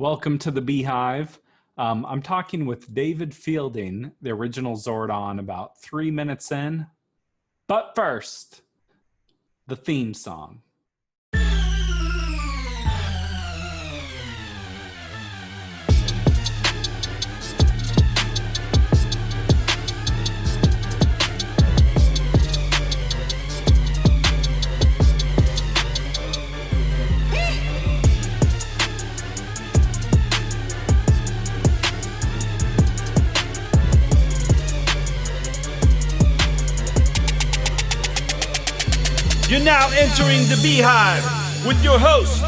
Welcome to the Beehive. I'm talking with David Fielding, the original Zordon, about 3 minutes in. But first, the theme song. You're now entering the Beehive with your host,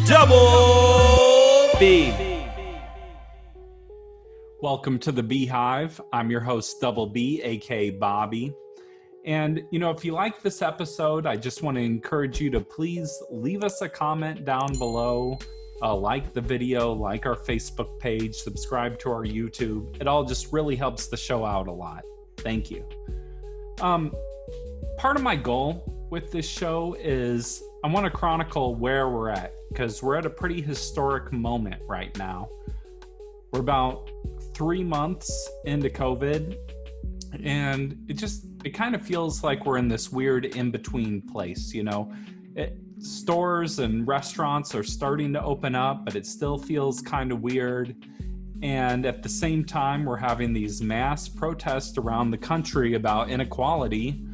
Double B. Welcome to the Beehive. I'm your host, Double B, aka Bobby. And, if you like this episode, I just want to encourage you to please leave us a comment down below, like the video, like our Facebook page, subscribe to our YouTube. It all just really helps the show out a lot. Thank you. Part of my goal with this show is I want to chronicle where we're at, because we're at a pretty historic moment right now. We're about 3 months into COVID, and it kind of feels like we're in this weird in-between place. Stores and restaurants are starting to open up, but it still feels kind of weird. And at the same time, we're having these mass protests around the country about inequality,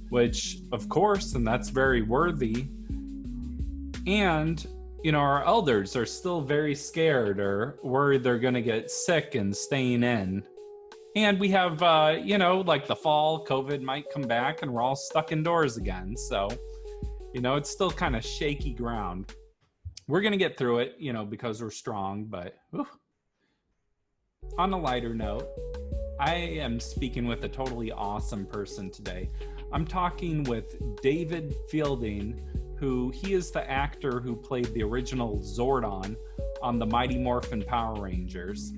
which, of course, and that's very worthy. And, our elders are still very scared or worried they're going to get sick and staying in. And we have, like the fall, COVID might come back and we're all stuck indoors again. So, it's still kind of shaky ground. We're going to get through it, because we're strong. But on a lighter note, I am speaking with a totally awesome person today. I'm talking with David Fielding, he is the actor who played the original Zordon on the Mighty Morphin Power Rangers.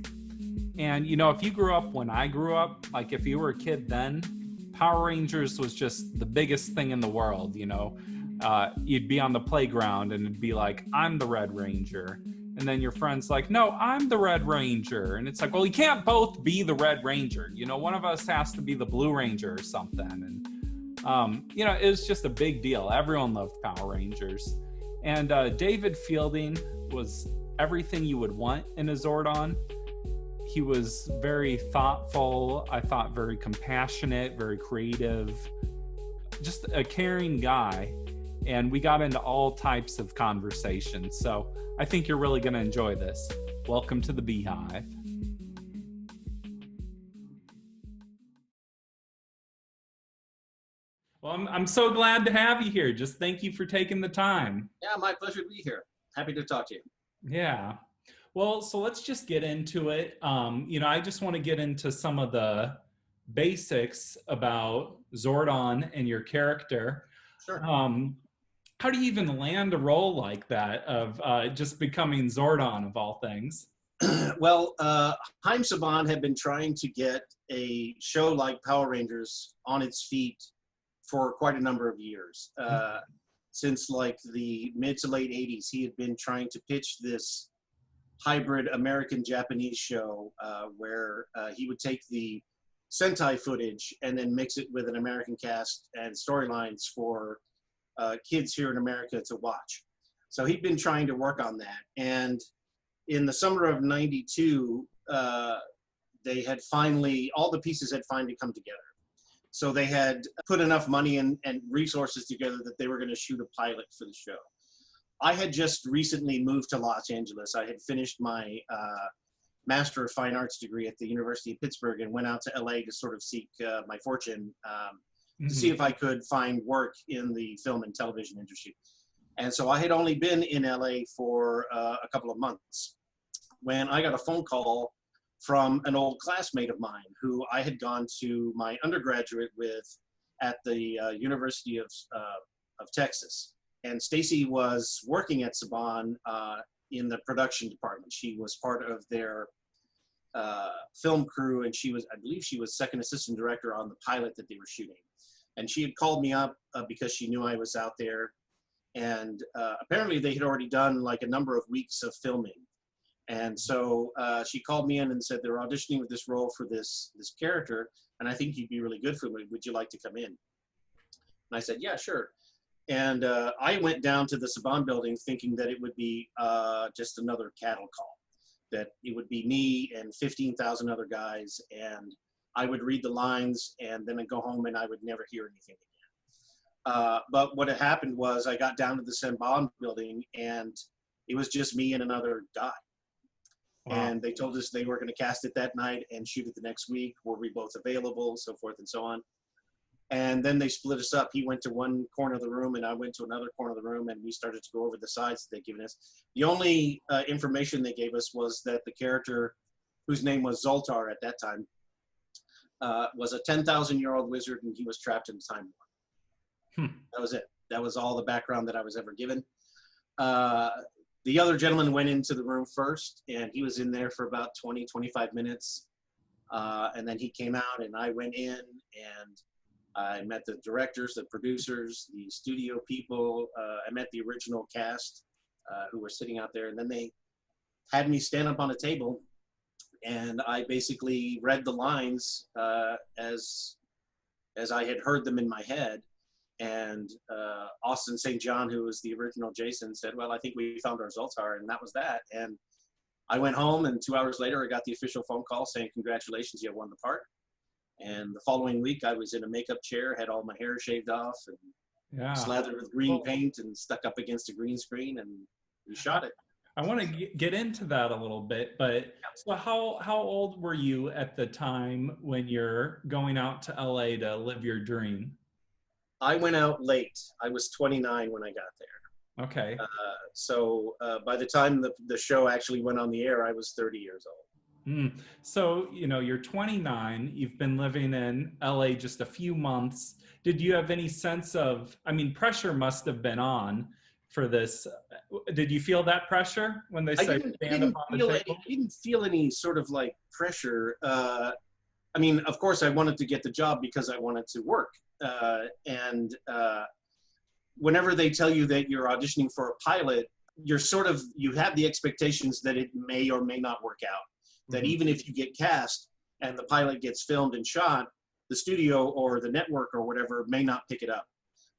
And, if you grew up when I grew up, like if you were a kid then, Power Rangers was just the biggest thing in the world, You'd be on the playground and it'd be like, I'm the Red Ranger. And then your friend's like, no, I'm the Red Ranger. And it's like, well, you can't both be the Red Ranger. One of us has to be the Blue Ranger or something. And, it was just a big deal. Everyone loved Power Rangers. And David Fielding was everything you would want in a Zordon. He was very thoughtful, I thought very compassionate, very creative, just a caring guy. And we got into all types of conversations. So I think you're really going to enjoy this. Welcome to the Beehive. Well, I'm so glad to have you here. Just thank you for taking the time. Yeah, my pleasure to be here. Happy to talk to you. Yeah. Well, so let's just get into it. I just want to get into some of the basics about Zordon and your character. Sure. How do you even land a role like that of just becoming Zordon of all things? Well, Haim Saban had been trying to get a show like Power Rangers on its feet for quite a number of years. Since like the mid to late 80s, he had been trying to pitch this hybrid American-Japanese show where he would take the Sentai footage and then mix it with an American cast and storylines for kids here in America to watch. So he'd been trying to work on that. And in the summer of '92, they had finally, all the pieces had finally come together. So they had put enough money and resources together that they were going to shoot a pilot for the show. I had just recently moved to Los Angeles. I had finished my Master of Fine Arts degree at the University of Pittsburgh and went out to LA to sort of seek my fortune to see if I could find work in the film and television industry. And so I had only been in LA for a couple of months when I got a phone call from an old classmate of mine who I had gone to my undergraduate with at the University of Texas. And Stacy was working at Saban in the production department. She was part of their film crew, and I believe she was second assistant director on the pilot that they were shooting. And she had called me up because she knew I was out there. And apparently they had already done like a number of weeks of filming. And so she called me in and said they're auditioning with this role for this character, and I think you'd be really good for it. Would you like to come in? And I said, yeah, sure. And I went down to the Saban building thinking that it would be just another cattle call, that it would be me and 15,000 other guys, and I would read the lines, and then I'd go home and I would never hear anything again. But what had happened was I got down to the Saban building, and it was just me and another guy. Wow. And they told us they were going to cast it that night and shoot it the next week. Were we both available, so forth and so on. And then they split us up. He went to one corner of the room and I went to another corner of the room, and we started to go over the sides that they'd given us. The only information they gave us was that the character, whose name was Zoltar at that time, was a 10,000-year-old wizard, and he was trapped in a time warp. That was it. That was all the background that I was ever given. The other gentleman went into the room first, and he was in there for about 20, 25 minutes. And then he came out, and I went in, and I met the directors, the producers, the studio people. I met the original cast who were sitting out there, and then they had me stand up on a table, and I basically read the lines as I had heard them in my head. And Austin St. John, who was the original Jason, said, well, I think we found our Zoltar, and that was that. And I went home, and 2 hours later, I got the official phone call saying, congratulations, you have won the part. And the following week, I was in a makeup chair, had all my hair shaved off, and slathered with green paint and stuck up against a green screen, and we shot it. I want to get into that a little bit, but so how old were you at the time when you're going out to LA to live your dream? I went out late. I was 29 when I got there. Okay. So by the time the show actually went on the air, I was 30 years old. So, you're 29, you've been living in LA just a few months. Did you have any sense of, pressure must have been on for this. Did you feel that pressure when they said stand up on the table? I didn't feel any sort of like pressure. Of course I wanted to get the job because I wanted to work. Whenever they tell you that you're auditioning for a pilot, you have the expectations that it may or may not work out. That even if you get cast and the pilot gets filmed and shot, the studio or the network or whatever may not pick it up.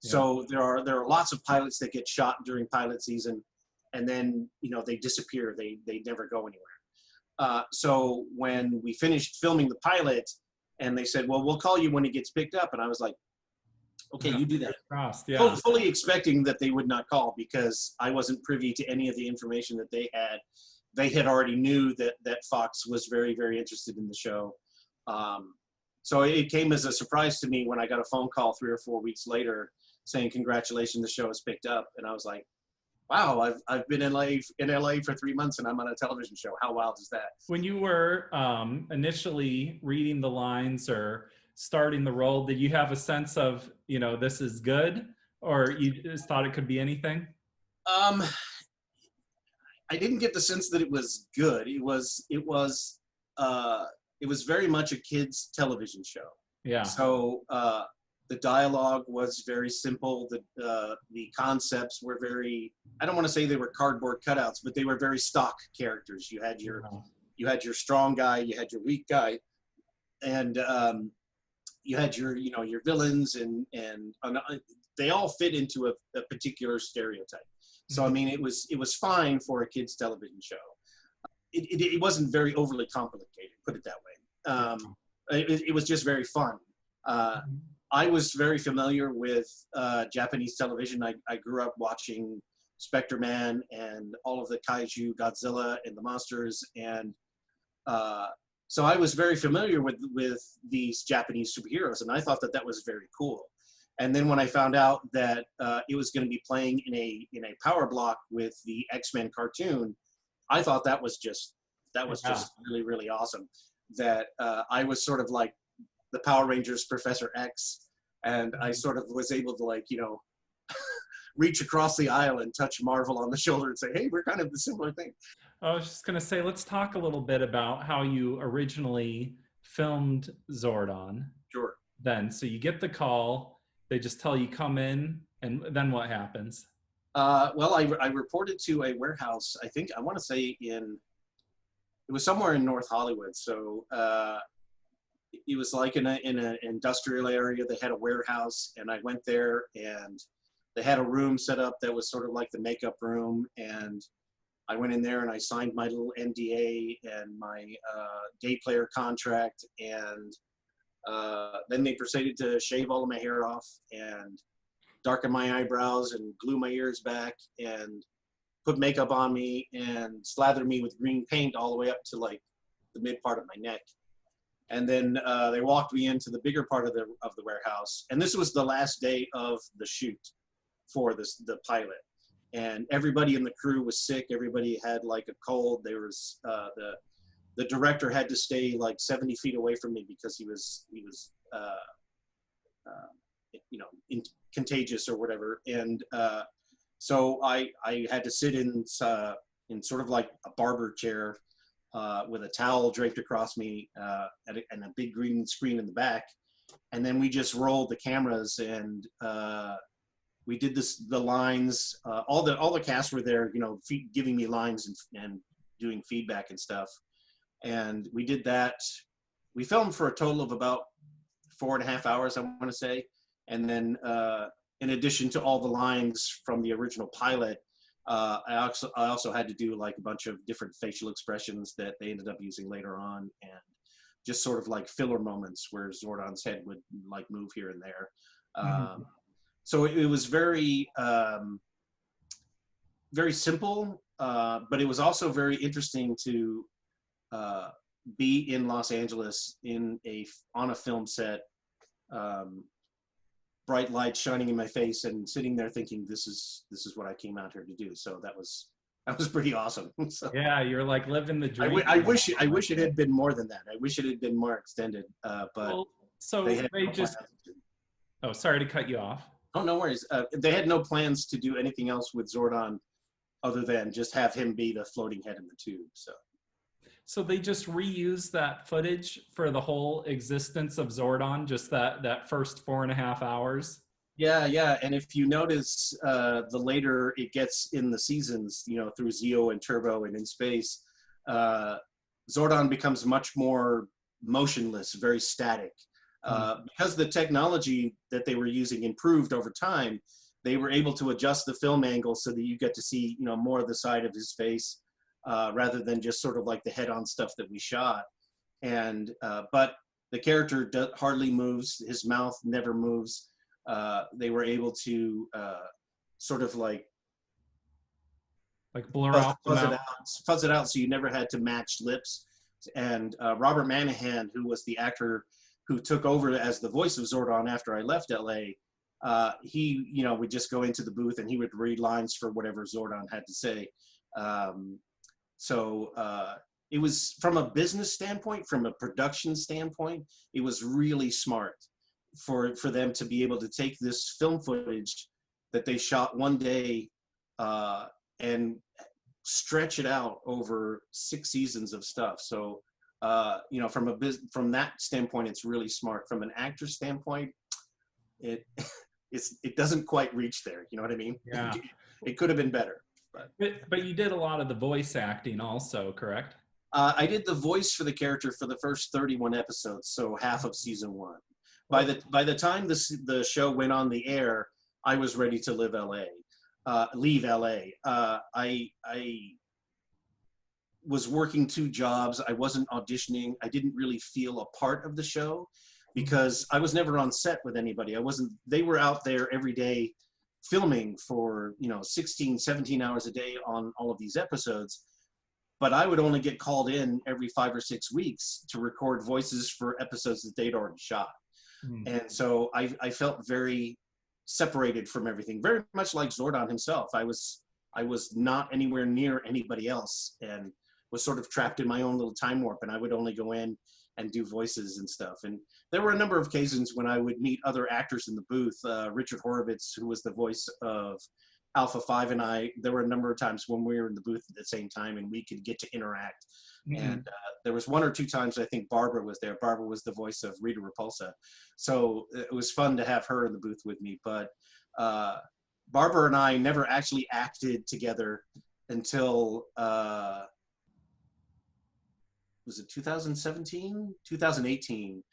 Yeah. So there are lots of pilots that get shot during pilot season, and then they disappear. They never go anywhere. So when we finished filming the pilot, and they said, well, we'll call you when it gets picked up, and I was like, okay, you do that. Crossed, yeah. Fully expecting that they would not call, because I wasn't privy to any of the information that they had. They had already knew that Fox was very, very interested in the show. So it came as a surprise to me when I got a phone call 3 or 4 weeks later saying, congratulations, the show is picked up. And I was like, wow, I've been in LA for 3 months and I'm on a television show. How wild is that? When you were initially reading the lines or starting the role, did you have a sense of, this is good, or you just thought it could be anything? I didn't get the sense that it was good. It was very much a kids' television show. Yeah. So the dialogue was very simple. The concepts were very, I don't want to say they were cardboard cutouts, but they were very stock characters. You had your strong guy, you had your weak guy, and you had your villains, and they all fit into a particular stereotype. So it was fine for a kids' television show. It wasn't very overly complicated, put it that way. It was just very fun. I was very familiar with Japanese television. I grew up watching Spectre-Man and all of the kaiju, Godzilla and the monsters, and so I was very familiar with these Japanese superheroes, and I thought that was very cool. And then when I found out that it was going to be playing in a power block with the X-Men cartoon, I thought that was just really, really awesome. That I was sort of like the Power Rangers Professor X, and I sort of was able to reach across the aisle and touch Marvel on the shoulder and say, hey, we're kind of the similar thing. I was just going to say, let's talk a little bit about how you originally filmed Zordon. Sure. Then, so you get the call, they just tell you come in, and then what happens? Well, I reported to a warehouse, I want to say in it was somewhere in North Hollywood. So it was like in an industrial area. They had a warehouse, and I went there, and they had a room set up that was sort of like the makeup room. And I went in there and I signed my little NDA and my day player contract. And then they proceeded to shave all of my hair off and darken my eyebrows and glue my ears back and put makeup on me and slather me with green paint all the way up to like the mid part of my neck. And then they walked me into the bigger part of the warehouse. And this was the last day of the shoot for the pilot. And everybody in the crew was sick. Everybody had like a cold. There was the director had to stay like 70 feet away from me because he was contagious or whatever. And so I had to sit in sort of like a barber chair with a towel draped across me and a big green screen in the back. And then we just rolled the cameras and we did the lines. All the cast were there, giving me lines and doing feedback and stuff. And we did that. We filmed for a total of about 4.5 hours, I want to say. And then in addition to all the lines from the original pilot, I also had to do like a bunch of different facial expressions that they ended up using later on, and just sort of like filler moments where Zordon's head would like move here and there. So it was very, very simple, but it was also very interesting to be in Los Angeles on a film set, bright light shining in my face, and sitting there thinking, this is what I came out here to do. So that was pretty awesome. So, yeah, you're like living the dream. I wish it had been more than that. I wish it had been more extended. But well, so they just. Oh, sorry to cut you off. Oh, no worries. They had no plans to do anything else with Zordon other than just have him be the floating head in the tube. So they just reused that footage for the whole existence of Zordon, just that first 4.5 hours. Yeah. And if you notice, the later it gets in the seasons, through Zeo and Turbo and in space, Zordon becomes much more motionless, very static. Because the technology that they were using improved over time, they were able to adjust the film angle so that you get to see, more of the side of his face, rather than just sort of like the head-on stuff that we shot. And but the character hardly moves. His mouth never moves. They were able to sort of like blur out fuzz it out, so you never had to match lips. And Robert Manahan, who was the actor who took over as the voice of Zordon after I left LA, he would just go into the booth and he would read lines for whatever Zordon had to say. So it was, from a business standpoint, from a production standpoint, it was really smart for them to be able to take this film footage that they shot one day and stretch it out over 6 seasons of stuff. So from that standpoint, it's really smart. From an actor standpoint, it doesn't quite reach there. You know what I mean? Yeah. It could have been better. But you did a lot of the voice acting also, correct? I did the voice for the character for the first 31 episodes, so half of season 1. By the time the show went on the air, I was ready to leave LA. I was working 2 jobs. I wasn't auditioning. I didn't really feel a part of the show because I was never on set with anybody. They were out there every day filming for 16, 17 hours a day on all of these episodes, but I would only get called in every 5 or 6 weeks to record voices for episodes that they'd already shot. And so I felt very separated from everything, very much like Zordon himself. I was not anywhere near anybody else and was sort of trapped in my own little time warp, and I would only go in and do voices and stuff. And there were a number of occasions when I would meet other actors in the booth. Richard Horowitz, who was the voice of Alpha 5, and there were a number of times when we were in the booth at the same time and we could get to interact. And there was 1 or 2 times I think Barbara was there. Barbara was the voice of Rita Repulsa. So it was fun to have her in the booth with me. But Barbara and I never actually acted together until was it 2017, 2018,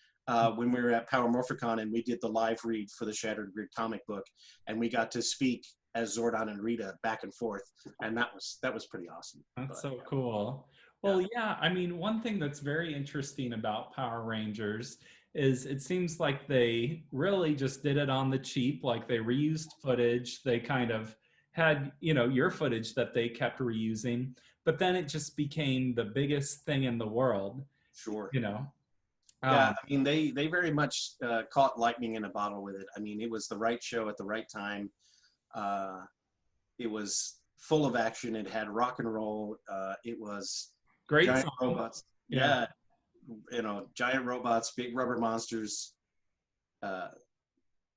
when we were at Power Morphicon and we did the live read for the Shattered Grid comic book, and we got to speak as Zordon and Rita back and forth, and that was pretty awesome. That's so cool. Well, yeah, I mean, one thing that's very interesting about Power Rangers is it seems like they really just did it on the cheap, like they reused footage. They kind of had, your footage that they kept reusing, but then it just became the biggest thing in the world, Sure. Um, I mean, they very much caught lightning in a bottle with it. I mean, it was the right show at the right time. It was full of action. It had rock and roll. It was great giant song. robots. Yeah. Giant robots, big rubber monsters.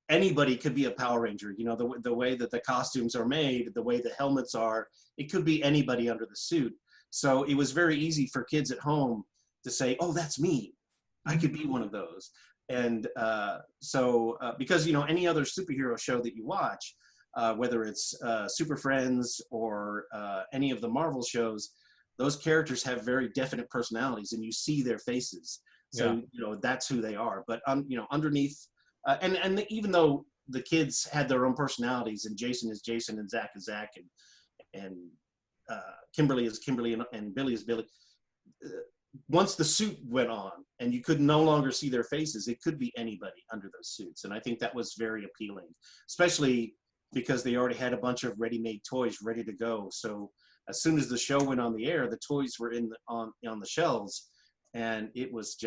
Anybody could be a Power Ranger. The way that the costumes are made, the way the helmets are, it could be anybody under the suit. So it was very easy for kids at home to say, oh, that's me. I could be one of those. And because, any other superhero show that you watch, whether it's Super Friends or any of the Marvel shows, those characters have very definite personalities and you see their faces. So, that's who they are. But, underneath, and even though the kids had their own personalities and Jason is Jason and Zach is Zach and Kimberly is Kimberly and Billy is Billy, once the suit went on and you could no longer see their faces, it could be anybody under those suits. And I think that was very appealing, especially because they already had a bunch of ready-made toys ready to go. So as soon as the show went on the air, the toys were on the shelves, and it was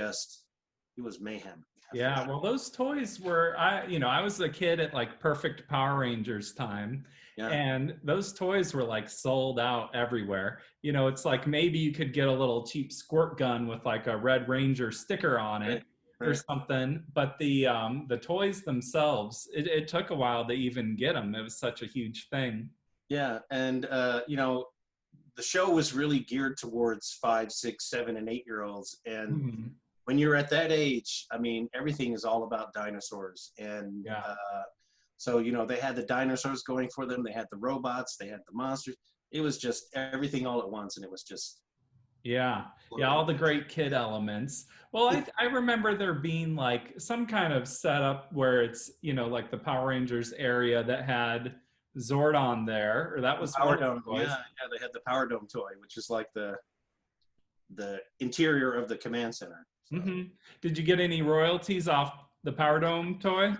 mayhem. Yeah, well, those toys were, I was a kid at like perfect Power Rangers time, and those toys were like sold out everywhere. It's like maybe you could get a little cheap squirt gun with like a Red Ranger sticker on it or something, but the toys themselves, it took a while to even get them. It was such a huge thing. Yeah, and the show was really geared towards 5, 6, 7, and 8-year-olds, and when you're at that age, I mean, everything is all about dinosaurs. And so, they had the dinosaurs going for them. They had the robots. They had the monsters. It was just everything all at once. And it was just. Yeah, all the great kid elements. Well, I remember there being like some kind of setup where it's, like the Power Rangers area that had Zordon there, or that was Power Dome. Yeah, they had the Power Dome toy, which is like the interior of the command center. So. Did you get any royalties off the Power Dome toy?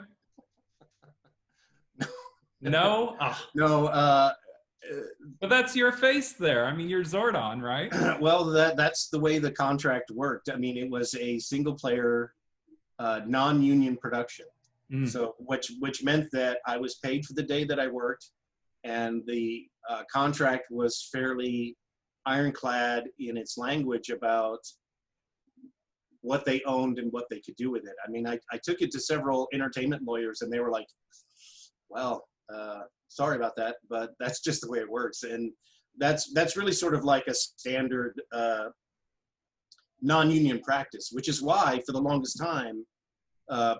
No? Oh. No. But that's your face there. I mean, you're Zordon, right? Well, that's the way the contract worked. I mean, it was a single-player, non-union production. So, which meant that I was paid for the day that I worked, and the contract was fairly ironclad in its language about what they owned and what they could do with it. I mean, I took it to several entertainment lawyers, and they were like, well, sorry about that, but that's just the way it works. And that's really sort of like a standard non-union practice, which is why for the longest time,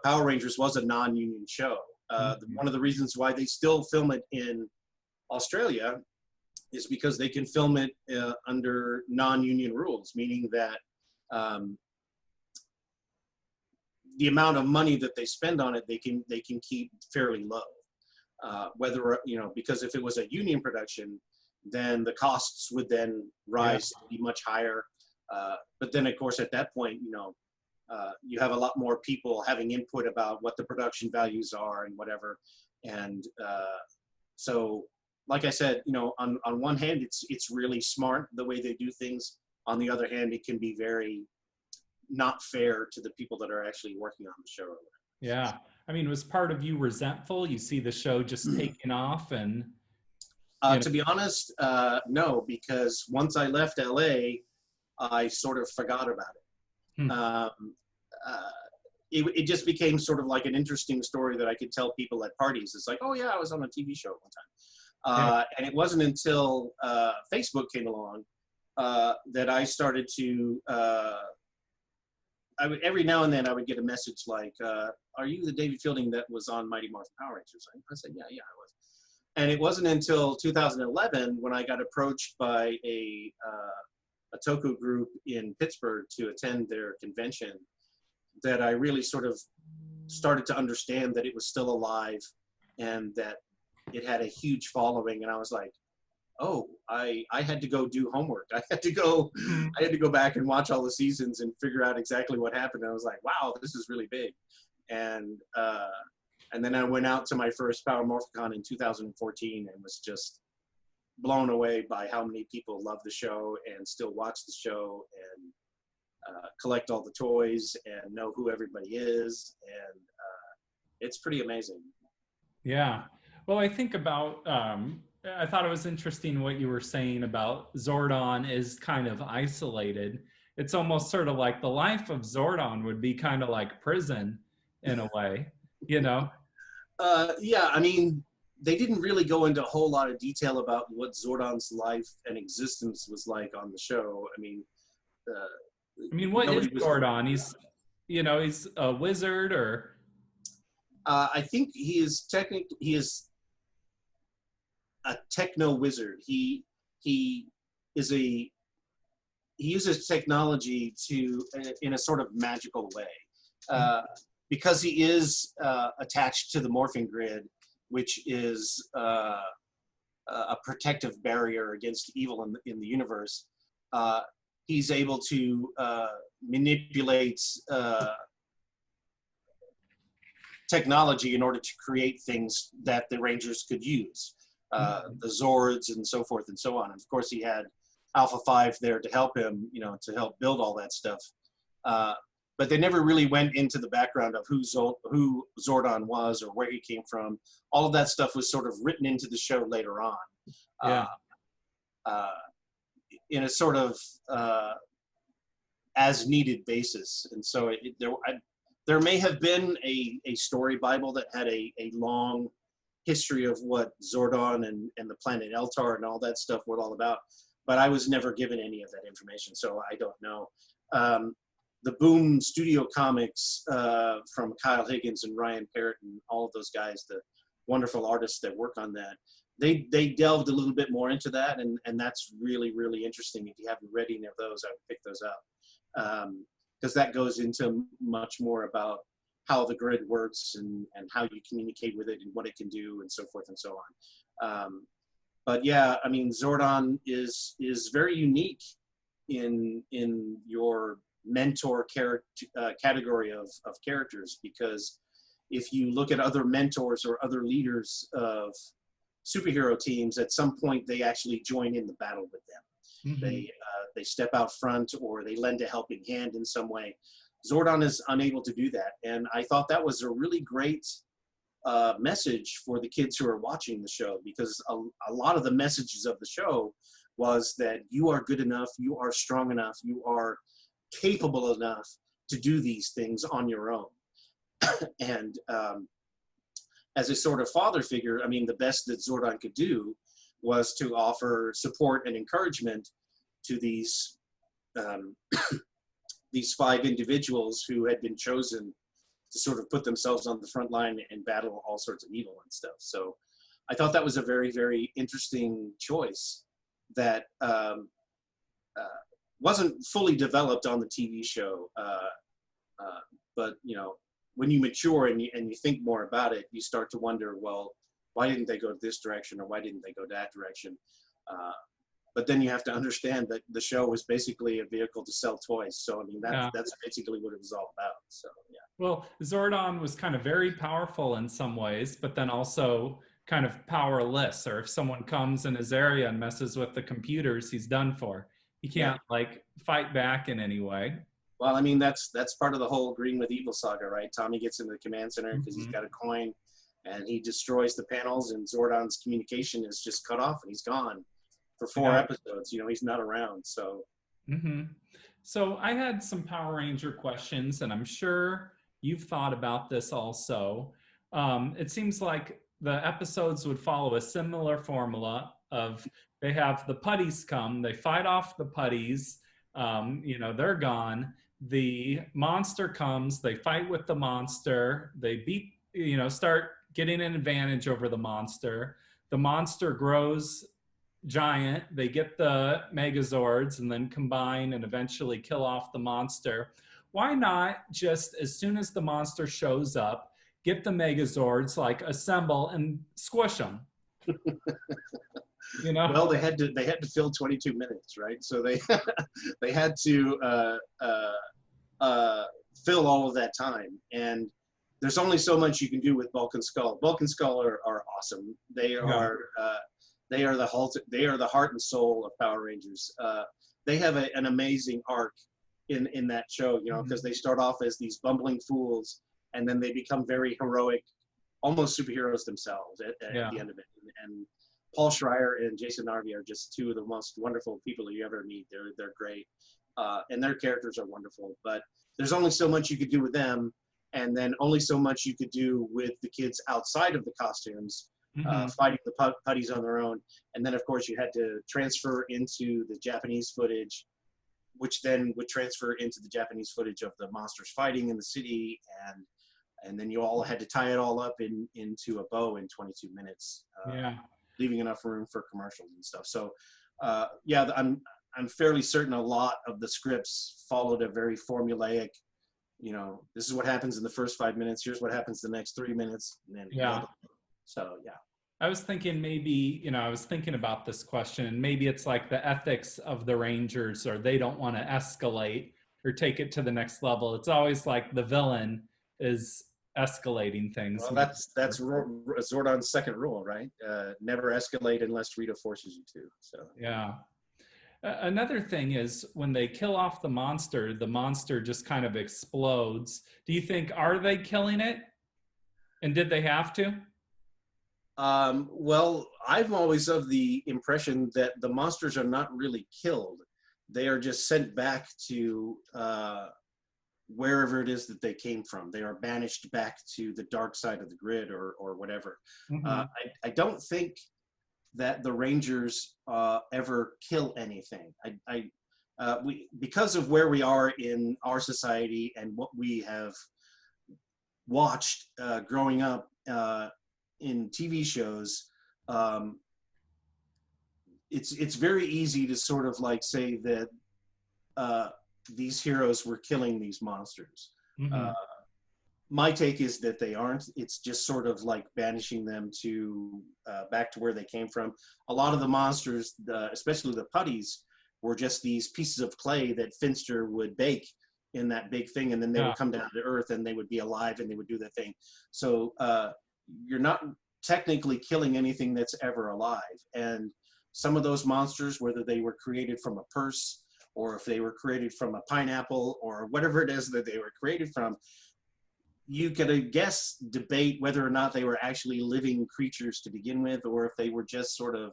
Power Rangers was a non-union show. One of the reasons why they still film it in Australia is because they can film it under non-union rules, meaning that the amount of money that they spend on it, they can keep fairly low. Because if it was a union production, then the costs would then rise to be much higher. But then, of course, at that point, you have a lot more people having input about what the production values are and whatever. And so, like I said, on one hand, it's really smart the way they do things. On the other hand, it can be very not fair to the people that are actually working on the show. Yeah. I mean, was part of you resentful? You see the show just taking off and... To be honest, no, because once I left LA, I sort of forgot about it. It just became sort of like an interesting story that I could tell people at parties. It's like, oh yeah, I was on a TV show one time. And it wasn't until Facebook came along that I started to, every now and then I would get a message like, are you the David Fielding that was on Mighty Morphin Power Rangers? I said, yeah, I was. And it wasn't until 2011 when I got approached by a Toku group in Pittsburgh to attend their convention that I really sort of started to understand that it was still alive and that it had a huge following. And I was like, oh, I had to go do homework. I had to go back and watch all the seasons and figure out exactly what happened. And I was like, wow, this is really big. And then I went out to my first Power Morphicon in 2014 and was just blown away by how many people love the show and still watch the show and collect all the toys and know who everybody is. And it's pretty amazing. Yeah. Well, I think about, I thought it was interesting what you were saying about Zordon is kind of isolated. It's almost sort of like the life of Zordon would be kind of like prison in a way, you know? Yeah, I mean, they didn't really go into a whole lot of detail about what Zordon's life and existence was like on the show. I mean, what is Zordon? He's, he's a wizard, or? I think he is a techno wizard. He uses technology in a sort of magical way. Because he is attached to the morphing grid, which is a protective barrier against evil in the universe, he's able to manipulate technology in order to create things that the Rangers could use, the Zords and so forth and so on. And of course, he had Alpha 5 there to help him, to help build all that stuff. But they never really went into the background of who Zordon was or where he came from. All of that stuff was sort of written into the show later on, in a sort of as needed basis. And so there may have been a story Bible that had a long history of what Zordon and the planet Eltar and all that stuff were all about, but I was never given any of that information, so I don't know. The Boom Studio Comics from Kyle Higgins and Ryan Parrott and all of those guys, the wonderful artists that work on that, they delved a little bit more into that, and that's really, really interesting. If you haven't read any of those, I would pick those up, because that goes into much more about how the grid works and how you communicate with it and what it can do and so forth and so on. But yeah, I mean, Zordon is very unique in your mentor category of characters, because if you look at other mentors or other leaders of superhero teams, at some point they actually join in the battle with them. Mm-hmm. They step out front or they lend a helping hand in some way. Zordon is unable to do that, and I thought that was a really great message for the kids who are watching the show, because a lot of the messages of the show was that you are good enough, you are strong enough, you are capable enough to do these things on your own. And as a sort of father figure, I mean, the best that Zordon could do was to offer support and encouragement to these these 5 individuals who had been chosen to sort of put themselves on the front line and battle all sorts of evil and stuff. So I thought that was a very, very interesting choice that wasn't fully developed on the TV show, but when you mature and you think more about it, you start to wonder, well, why didn't they go this direction, or why didn't they go that direction? But then you have to understand that the show was basically a vehicle to sell toys. So I mean, that's basically what it was all about. So yeah. Well, Zordon was kind of very powerful in some ways, but then also kind of powerless. Or if someone comes in his area and messes with the computers, he's done for. He can't fight back in any way. Well, I mean, that's part of the whole Green with Evil saga, right? Tommy gets into the command center because he's got a coin, and he destroys the panels, and Zordon's communication is just cut off, and he's gone for 4 episodes. He's not around. So. So I had some Power Ranger questions, and I'm sure you've thought about this also. It seems like the episodes would follow a similar formula of they have the putties come, they fight off the putties, they're gone. The monster comes, they fight with the monster, they beat, start getting an advantage over the monster. The monster grows giant. They get the Megazords and then combine and eventually kill off the monster. Why not just as soon as the monster shows up, get the Megazords, like assemble and squish them? You know? Well, they had to fill 22 minutes, right? So they they had to fill all of that time, and there's only so much you can do with Bulk and Skull. Bulk and Skull are awesome. They are the heart and soul of Power Rangers. They have an amazing arc in that show, you know, because they start off as these bumbling fools, and then they become very heroic, almost superheroes themselves at the end of it. And Paul Schreier and Jason Narvi are just two of the most wonderful people you ever meet. They're great, and their characters are wonderful. But there's only so much you could do with them, and then only so much you could do with the kids outside of the costumes, fighting the putties on their own. And then, of course, you had to transfer into the Japanese footage, which then would transfer into the Japanese footage of the monsters fighting in the city, and then you all had to tie it all up into a bow in 22 minutes. Leaving enough room for commercials and stuff. So, I'm fairly certain a lot of the scripts followed a very formulaic, you know, this is what happens in the first 5 minutes. Here's what happens the next 3 minutes. And then, So, yeah. I was thinking maybe, I was thinking about this question, and maybe it's like the ethics of the Rangers, or they don't want to escalate or take it to the next level. It's always like the villain is escalating things. Well, that's Zordon's second rule, right? Never escalate unless Rita forces you to. So yeah. Another thing is when they kill off the monster just kind of explodes. Do you think, are they killing it? And did they have to? Well, I'm always of the impression that the monsters are not really killed. They are just sent back to wherever it is that they came from. They are banished back to the dark side of the grid or whatever. I don't think that the Rangers ever kill anything. We because of where we are in our society and what we have watched growing up in TV shows, it's very easy to sort of like say that these heroes were killing these monsters. My take is that they aren't. It's just sort of like banishing them to back to where they came from. A lot of the monsters, especially the putties, were just these pieces of clay that Finster would bake in that big thing, and then they would come down to Earth and they would be alive and they would do their thing. So you're not technically killing anything that's ever alive. And some of those monsters, whether they were created from a purse or if they were created from a pineapple or whatever it is that they were created from, you could, I guess, debate whether or not they were actually living creatures to begin with, or if they were just sort of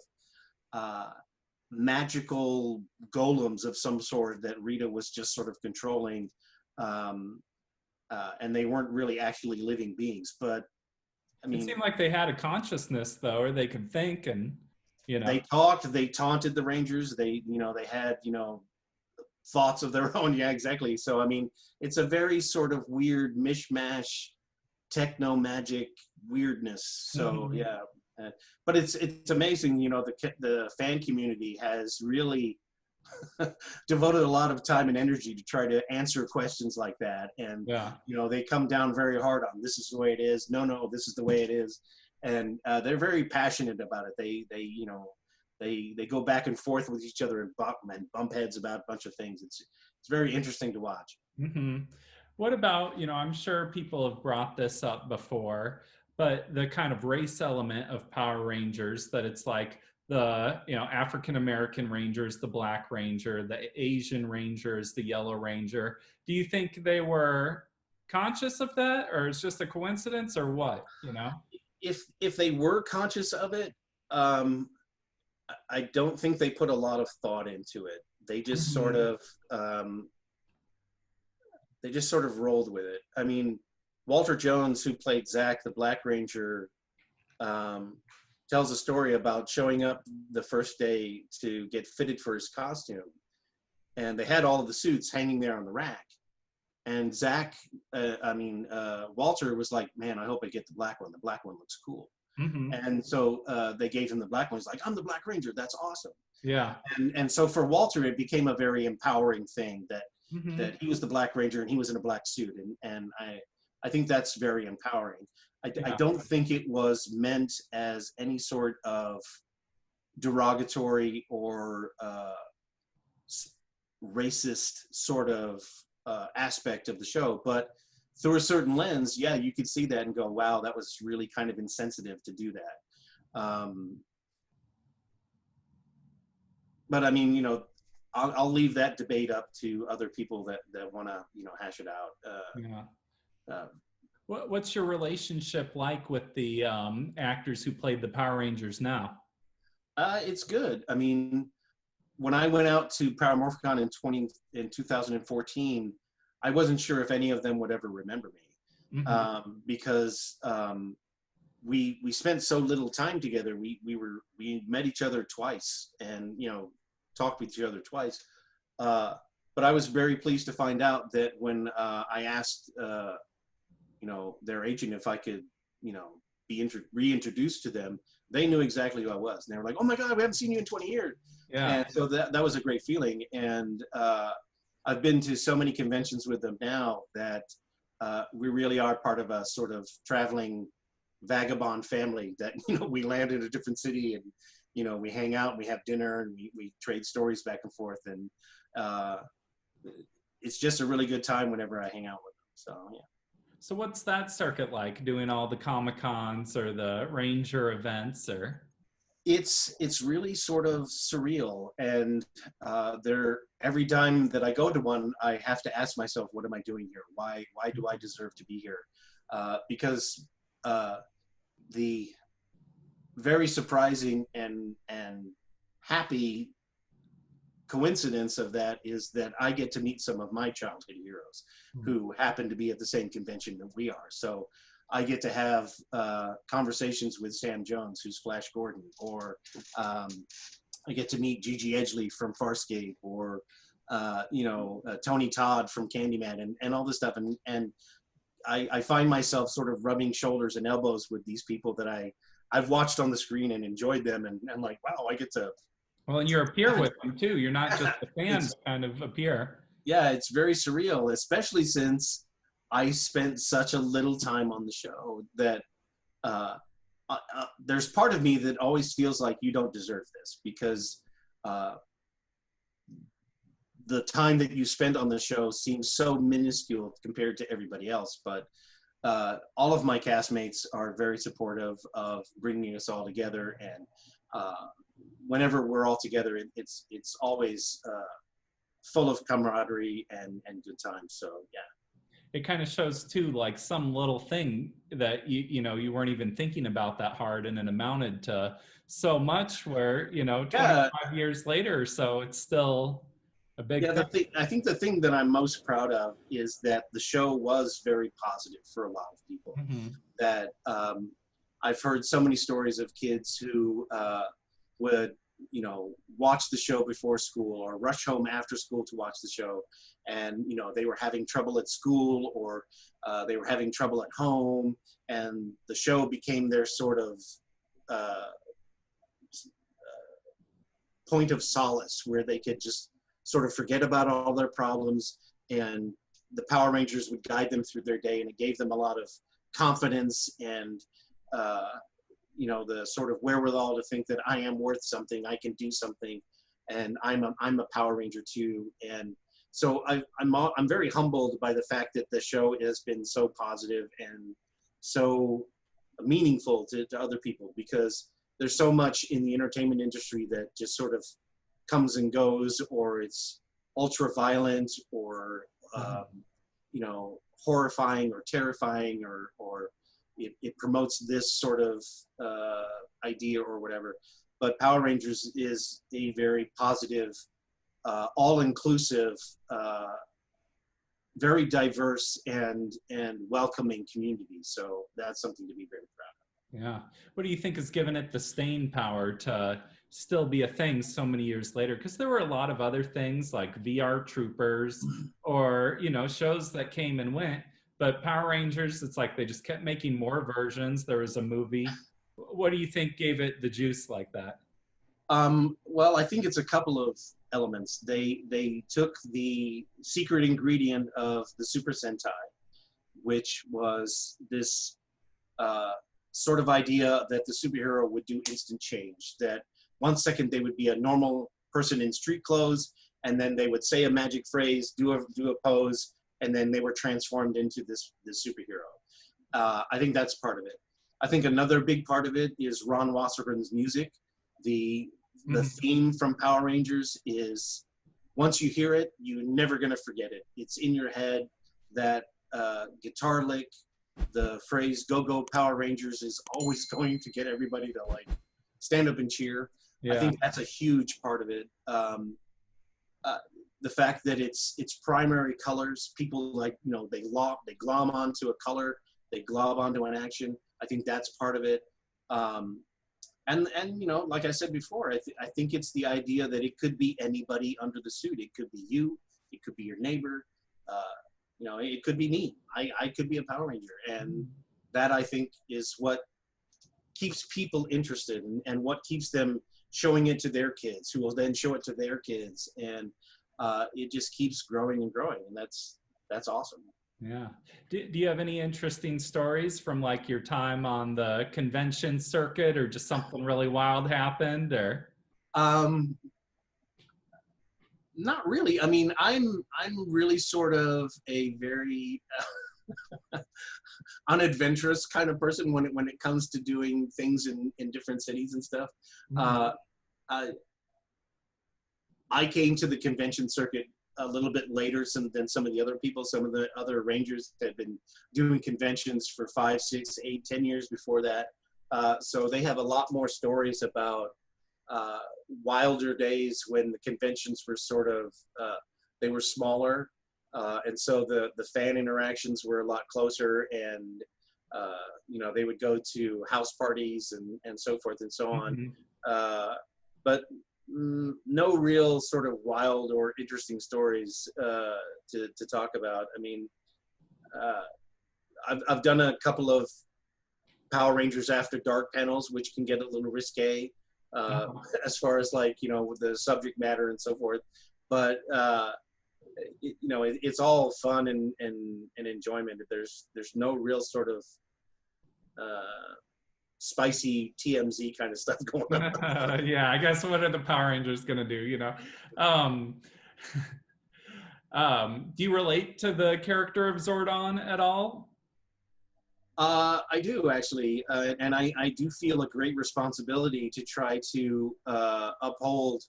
magical golems of some sort that Rita was just sort of controlling, and they weren't really actually living beings. But I mean, it seemed like they had a consciousness, though, or they could think, and they talked, they taunted the Rangers. They had thoughts of their own. Yeah, exactly. So I mean, it's a very sort of weird mishmash, techno magic weirdness. So yeah, but it's amazing. The fan community has really devoted a lot of time and energy to try to answer questions like that. And they come down very hard on, this is the way it is. No, this is the way it is. And they're very passionate about it. They go back and forth with each other and bump heads about a bunch of things. It's very interesting to watch. What about, I'm sure people have brought this up before, but the kind of race element of Power Rangers, that it's like the, African American Rangers, the Black Ranger, the Asian Rangers, the Yellow Ranger. Do you think they were conscious of that, or it's just a coincidence, or what? If they were conscious of it, I don't think they put a lot of thought into it. They just sort of rolled with it. I mean, Walter Jones, who played Zach, the Black Ranger, tells a story about showing up the first day to get fitted for his costume, and they had all of the suits hanging there on the rack. And Walter was like, "Man, I hope I get the black one. The black one looks cool." Mm-hmm. And so they gave him the black one. He's like, I'm the Black Ranger. That's awesome. Yeah. And so for Walter, it became a very empowering thing that Mm-hmm. he was the Black Ranger and he was in a black suit. And I think that's very empowering. I Yeah. don't think it was meant as any sort of derogatory or racist sort of aspect of the show, but through a certain lens, yeah, you could see that and go, wow, that was really kind of insensitive to do that. But I mean, I'll leave that debate up to other people that want to, hash it out. Yeah. Uh, What's your relationship like with the actors who played the Power Rangers now? it's good. I mean, when I went out to Power Morphicon in 2014, I wasn't sure if any of them would ever remember me, because we spent so little time together. We met each other twice, and talked with each other twice. But I was very pleased to find out that when I asked their agent if I could be reintroduced to them, they knew exactly who I was, and they were like, "Oh my God, we haven't seen you in 20 years." Yeah. And so that was a great feeling. And I've been to so many conventions with them now that we really are part of a sort of traveling vagabond family that, we land in a different city and, we hang out and we have dinner and we trade stories back and forth. And it's just a really good time whenever I hang out with them. So, yeah. So what's that circuit like, doing all the Comic-Cons or the Ranger events? Or It's really sort of surreal, and every time that I go to one, I have to ask myself, what am I doing here? Why do I deserve to be here? Because the very surprising and happy coincidence of that is that I get to meet some of my childhood heroes who happen to be at the same convention that we are. So I get to have conversations with Sam Jones, who's Flash Gordon, or I get to meet Gigi Edgley from Farscape, or Tony Todd from Candyman, and all this stuff. And I find myself sort of rubbing shoulders and elbows with these people that I've watched on the screen and enjoyed them, and I'm like, wow, I get to. well, and you're a peer with them too. You're not just a fan, but kind of a peer. Yeah, it's very surreal, especially since I spent such a little time on the show that there's part of me that always feels like you don't deserve this, because the time that you spend on the show seems so minuscule compared to everybody else. But all of my castmates are very supportive of bringing us all together, and whenever we're all together, it's always full of camaraderie and good times. So yeah. It kind of shows too, like some little thing that you weren't even thinking about that hard, and it amounted to so much where 25 years later or so, it's still a big thing. I think the thing that I'm most proud of is that the show was very positive for a lot of people. That I've heard so many stories of kids who would watch the show before school or rush home after school to watch the show, and they were having trouble at school, or they were having trouble at home, and the show became their sort of point of solace, where they could just sort of forget about all their problems, and the Power Rangers would guide them through their day, and it gave them a lot of confidence and the sort of wherewithal to think that I am worth something, I can do something, and I'm a Power Ranger too. And so I'm very humbled by the fact that the show has been so positive and so meaningful to other people, because there's so much in the entertainment industry that just sort of comes and goes, or it's ultra violent, or horrifying or terrifying, or it promotes this sort of idea or whatever. But Power Rangers is a very positive, all-inclusive, very diverse and welcoming community. So that's something to be very proud of. Yeah. What do you think has given it the staying power to still be a thing so many years later? Because there were a lot of other things like VR Troopers or, shows that came and went. But Power Rangers, it's like they just kept making more versions. There was a movie. what do you think gave it the juice like that? Well, I think it's a couple of elements. They took the secret ingredient of the Super Sentai, which was this sort of idea that the superhero would do instant change. That 1 second they would be a normal person in street clothes, and then they would say a magic phrase, do a pose, and then they were transformed into this superhero. I think that's part of it. I think another big part of it is Ron Wasserman's music. The theme from Power Rangers is, once you hear it, you're never gonna forget it. It's in your head. That guitar lick, the phrase "Go Go Power Rangers" is always going to get everybody to like stand up and cheer. Yeah. I think that's a huge part of it. The fact that it's primary colors, people like, you know, they glom onto a color, they glob onto an action. I think that's part of it. And you know, like I said before, I think it's the idea that it could be anybody under the suit. It could be you, it could be your neighbor, you know, it could be me. I could be a Power Ranger, and that, I think, is what keeps people interested, and what keeps them showing it to their kids, who will then show it to their kids, and it just keeps growing and growing, and that's awesome. Yeah. Do you have any interesting stories from like your time on the convention circuit, or just something really wild happened, or? Not really. I mean, I'm really sort of a very unadventurous kind of person when it comes to doing things in different cities and stuff. I came to the convention circuit a little bit later than some of the other people. Some of the other Rangers had been doing conventions for 5, 6, 8, 10 years before that. So they have a lot more stories about wilder days when the conventions were sort of, they were smaller. And so the fan interactions were a lot closer, and you know, they would go to house parties and so forth and so on. But no real sort of wild or interesting stories to talk about. I mean, I've done a couple of Power Rangers After Dark panels, which can get a little risque as far as, like, you know, with the subject matter and so forth. But you know, it's all fun and enjoyment. There's no real sort of spicy TMZ kind of stuff going on. Yeah, I guess what are the Power Rangers gonna do, you know? Do you relate to the character of Zordon at all? I do, actually, and I do feel a great responsibility to try to uphold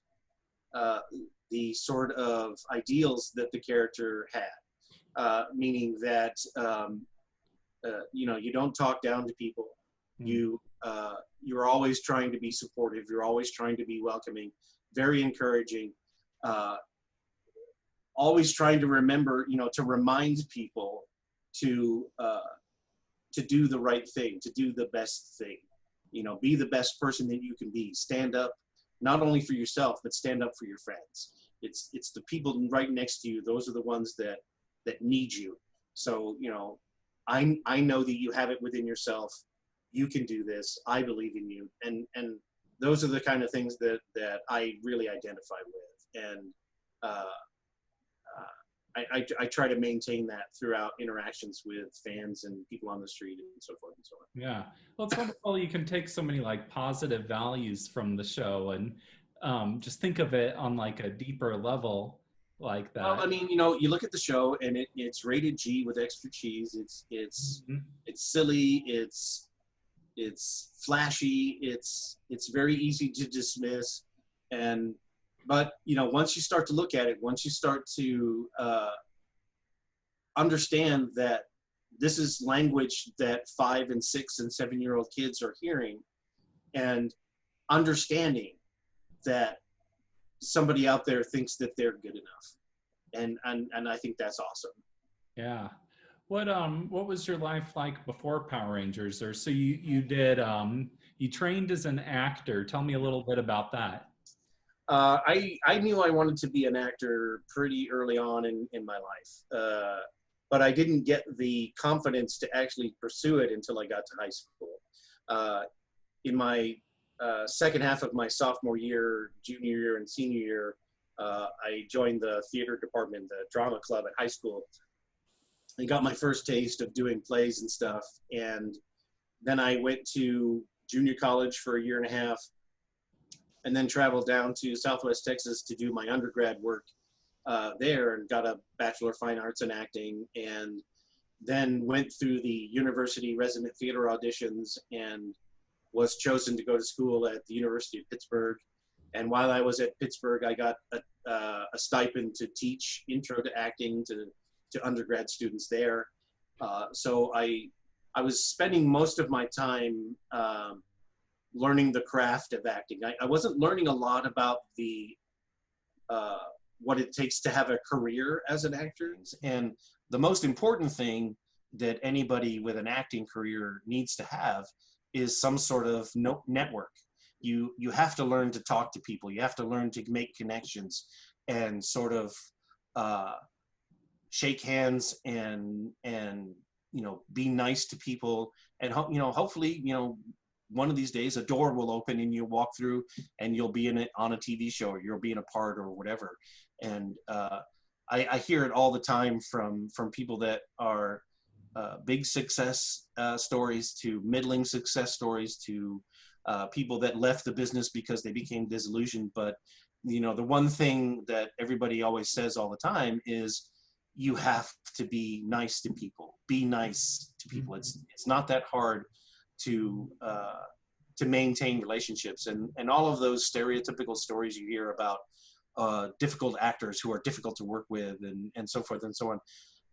the sort of ideals that the character had, meaning that you know, you don't talk down to people. You're always trying to be supportive. You're always trying to be welcoming, very encouraging. Always trying to remember, you know, to remind people to do the right thing, to do the best thing. You know, be the best person that you can be. Stand up, not only for yourself, but stand up for your friends. It's the people right next to you. Those are the ones that need you. So, you know, I know that you have it within yourself. You can do this. I believe in you. And those are the kind of things that I really identify with. And I try to maintain that throughout interactions with fans and people on the street and so forth and so on. Yeah. Well, it's wonderful you can take so many like positive values from the show and just think of it on like a deeper level like that. Well, I mean, you know, you look at the show and it's rated G with extra cheese. It's silly. It's flashy. It's very easy to dismiss. But, you know, once you start to look at it, once you start to understand that this is language that 5 and 6 and 7-year-old kids are hearing, and understanding that somebody out there thinks that they're good enough. And I think that's awesome. Yeah. What was your life like before Power Rangers? Or so you did you trained as an actor. Tell me a little bit about that. I knew I wanted to be an actor pretty early on in my life, but I didn't get the confidence to actually pursue it until I got to high school. in my second half of my sophomore year, junior year, and senior year, I joined the theater department, the drama club at high school. I got my first taste of doing plays and stuff. And then I went to junior college for a year and a half, and then traveled down to Southwest Texas to do my undergrad work there, and got a Bachelor of Fine Arts in acting, and then went through the university resident theater auditions and was chosen to go to school at the University of Pittsburgh. And while I was at Pittsburgh, I got a stipend to teach intro to acting to undergrad students there. So I was spending most of my time learning the craft of acting. I wasn't learning a lot about what it takes to have a career as an actor. And the most important thing that anybody with an acting career needs to have is some sort of network. You have to learn to talk to people. You have to learn to make connections and sort of shake hands and be nice to people. And hopefully one of these days a door will open and you'll walk through and you'll be in it on a TV show, or you'll be in a part or whatever. And I hear it all the time from people that are big success stories to middling success stories to people that left the business because they became disillusioned. But the one thing that everybody always says all the time is you have to be nice to people. Be nice to people. It's not that hard to maintain relationships, and all of those stereotypical stories you hear about difficult actors who are difficult to work with and so forth and so on.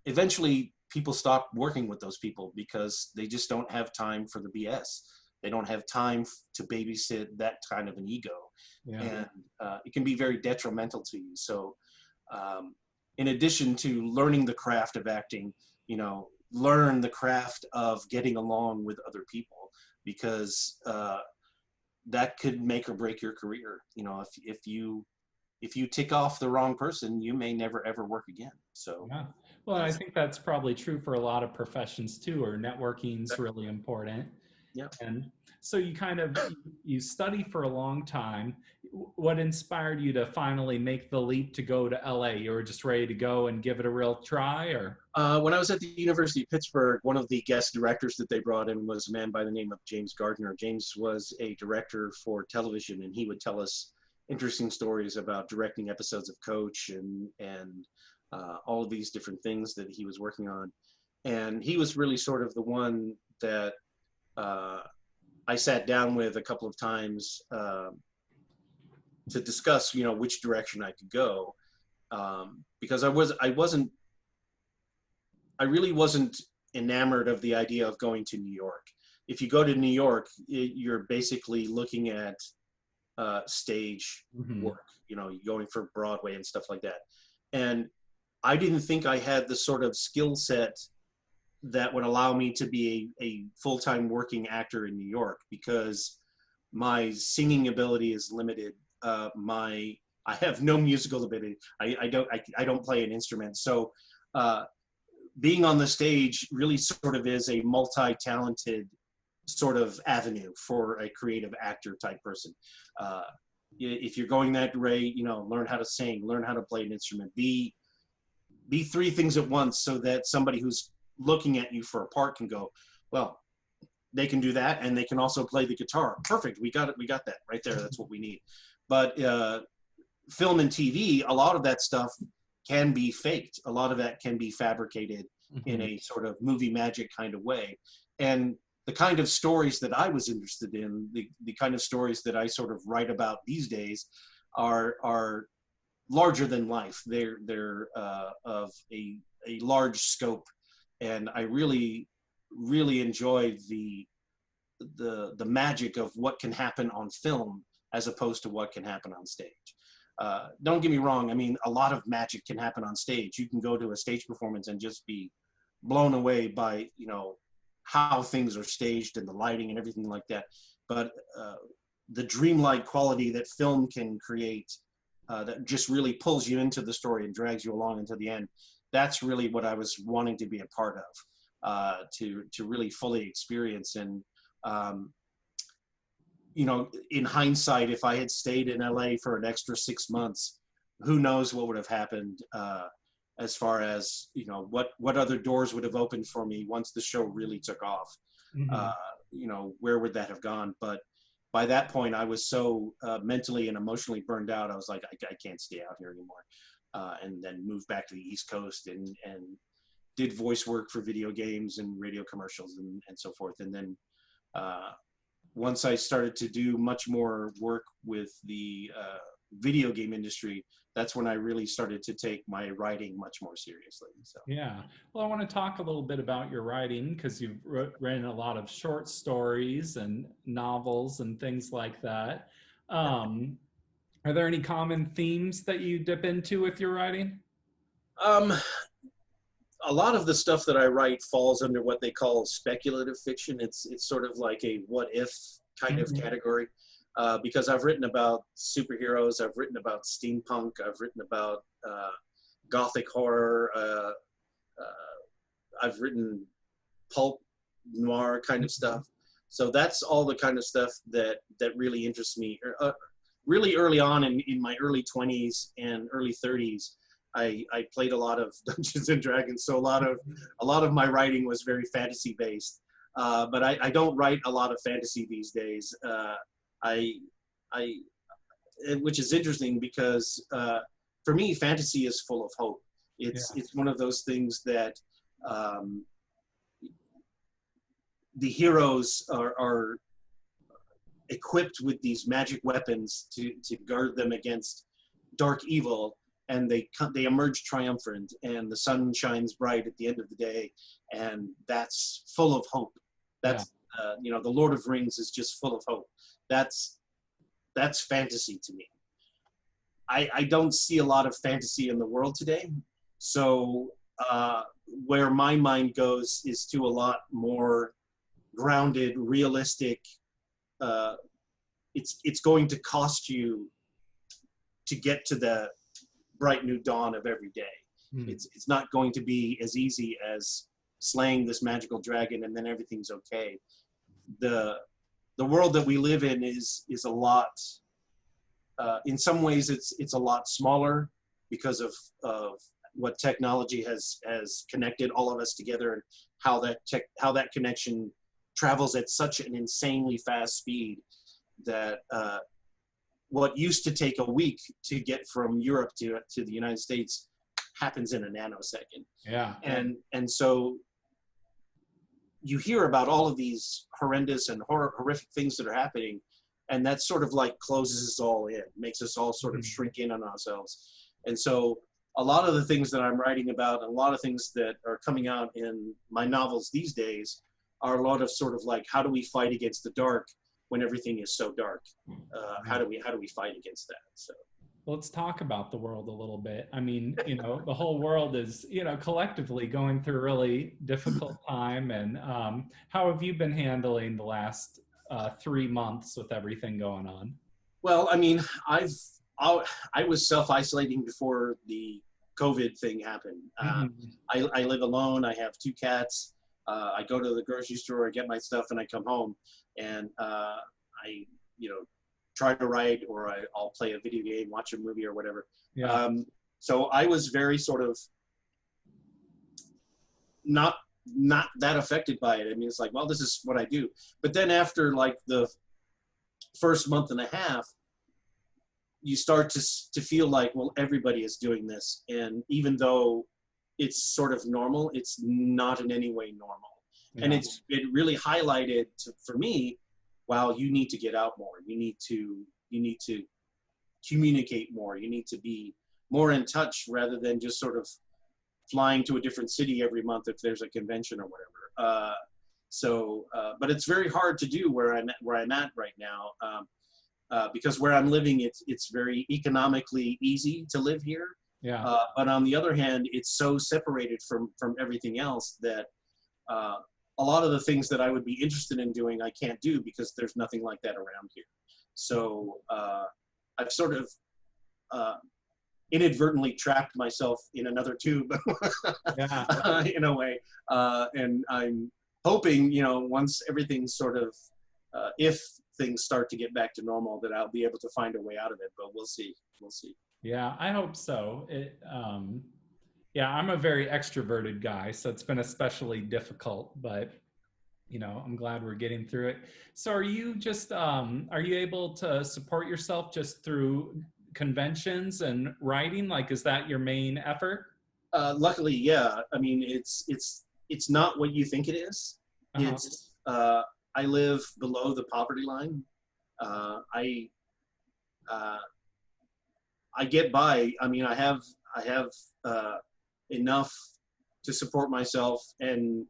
Eventually people stop working with those people because they just don't have time for the BS. They don't have time to babysit that kind of an ego. Yeah. And it can be very detrimental to you. So in addition to learning the craft of acting, learn the craft of getting along with other people, because that could make or break your career. If you tick off the wrong person, you may never ever work again. So yeah. Well, I think that's probably true for a lot of professions too, or networking's really important. Yeah. And so you study for a long time. What inspired you to finally make the leap to go to LA? You were just ready to go and give it a real try, or? When I was at the University of Pittsburgh, one of the guest directors that they brought in was a man by the name of James Gardner. James was a director for television, and he would tell us interesting stories about directing episodes of Coach and all of these different things that he was working on. And he was really sort of the one that I sat down with a couple of times to discuss, which direction I could go, because I really wasn't enamored of the idea of going to New York. If you go to New York, you're basically looking at stage work, going for Broadway and stuff like that. And I didn't think I had the sort of skill set that would allow me to be a full-time working actor in New York, because my singing ability is limited. I have no musical ability. I don't play an instrument. So being on the stage really sort of is a multi-talented sort of avenue for a creative actor type person. If you're going that way, learn how to sing, learn how to play an instrument, be three things at once, so that somebody who's looking at you for a part can go, well, they can do that, and they can also play the guitar. Perfect, we got it, we got that right there. That's what we need. But film and TV, a lot of that stuff can be faked. A lot of that can be fabricated in a sort of movie magic kind of way. And the kind of stories that I was interested in, the kind of stories that I sort of write about these days are larger than life. They're of a large scope, and I really enjoy the magic of what can happen on film as opposed to what can happen on stage. Don't get me wrong. I mean, a lot of magic can happen on stage. You can go to a stage performance and just be blown away by how things are staged and the lighting and everything like that. But the dreamlike quality that film can create, that just really pulls you into the story and drags you along until the end, that's really what I was wanting to be a part of, to really fully experience. And you know, in hindsight, if I had stayed in LA for an extra 6 months, who knows what would have happened as far as, you know, what other doors would have opened for me once the show really took off. Mhm. You know, where would that have gone? But by that point, I was so mentally and emotionally burned out. I was like, I can't stay out here anymore. And then moved back to the East Coast and did voice work for video games and radio commercials and so forth. And then once I started to do much more work with the video game industry, that's when I really started to take my writing much more seriously. So Yeah. Well, I want to talk a little bit about your writing because you've written a lot of short stories and novels and things like that. Um, are there any common themes that you dip into with your writing? um, a lot of the stuff that I write falls under what they call speculative fiction. It's sort of like a what if kind of Mhm. category. Because I've written about superheroes, I've written about steampunk, I've written about gothic horror, I've written pulp noir kind of stuff. So that's all the kind of stuff that really interests me. Really early on in my early 20s and early 30s, I played a lot of Dungeons and Dragons. So a lot of my writing was very fantasy based. But I don't write a lot of fantasy these days. I, I, which is interesting because for me, fantasy is full of hope. It's one of those things that the heroes are equipped with these magic weapons to guard them against dark evil, and they emerge triumphant, and the sun shines bright at the end of the day, and that's full of hope. That's you know, the Lord of Rings is just full of hope. That's fantasy to me. I don't see a lot of fantasy in the world today, so where my mind goes is to a lot more grounded, realistic. It's going to cost you to get to the bright new dawn of every day. It's not going to be as easy as slaying this magical dragon and then everything's okay. The world that we live in is a lot. In some ways, it's a lot smaller because of what technology has connected all of us together, and how that connection travels at such an insanely fast speed that what used to take a week to get from Europe to the United States happens in a nanosecond. Yeah. And so you hear about all of these horrendous and horrific things that are happening, and that sort of like closes us all in, makes us all sort of shrink in on ourselves. And so a lot of the things that I'm writing about, and a lot of things that are coming out in my novels these days, are a lot of sort of like, how do we fight against the dark when everything is so dark? How do we fight against that? So Let's talk about the world a little bit. I mean, you know, the whole world is, you know, collectively going through a really difficult time. And how have you been handling the last 3 months with everything going on? well, I mean, I was self-isolating before the COVID thing happened. I live alone. I have 2 cats. I go to the grocery store, I get my stuff, and I come home, and I, you know, try to write, or I'll play a video game, watch a movie, or whatever. Yeah. So I was very sort of not that affected by it. I mean, it's like, well, this is what I do. But then after like the first month and a half, you start to feel like, well, everybody is doing this, and even though it's sort of normal, it's not in any way normal. Yeah. And it really highlighted for me, wow, you need to get out more. You need to communicate more. You need to be more in touch rather than just sort of flying to a different city every month if there's a convention or whatever. But it's very hard to do where I'm at right now, because where I'm living, it's very economically easy to live here. Yeah. But on the other hand, it's so separated from everything else that a lot of the things that I would be interested in doing, I can't do because there's nothing like that around here. So I've sort of inadvertently trapped myself in another tube in a way. And I'm hoping, you know, once everything sort of, if things start to get back to normal, that I'll be able to find a way out of it. But we'll see. We'll see. Yeah, I hope so. Yeah, I'm a very extroverted guy, so it's been especially difficult, but I'm glad we're getting through it. So are you just are you able to support yourself just through conventions and writing? Like, is that your main effort? Luckily, yeah. I mean, it's not what you think it is. Uh-huh. It's I live below the poverty line. Uh, I uh, I get by. I mean, I have enough to support myself and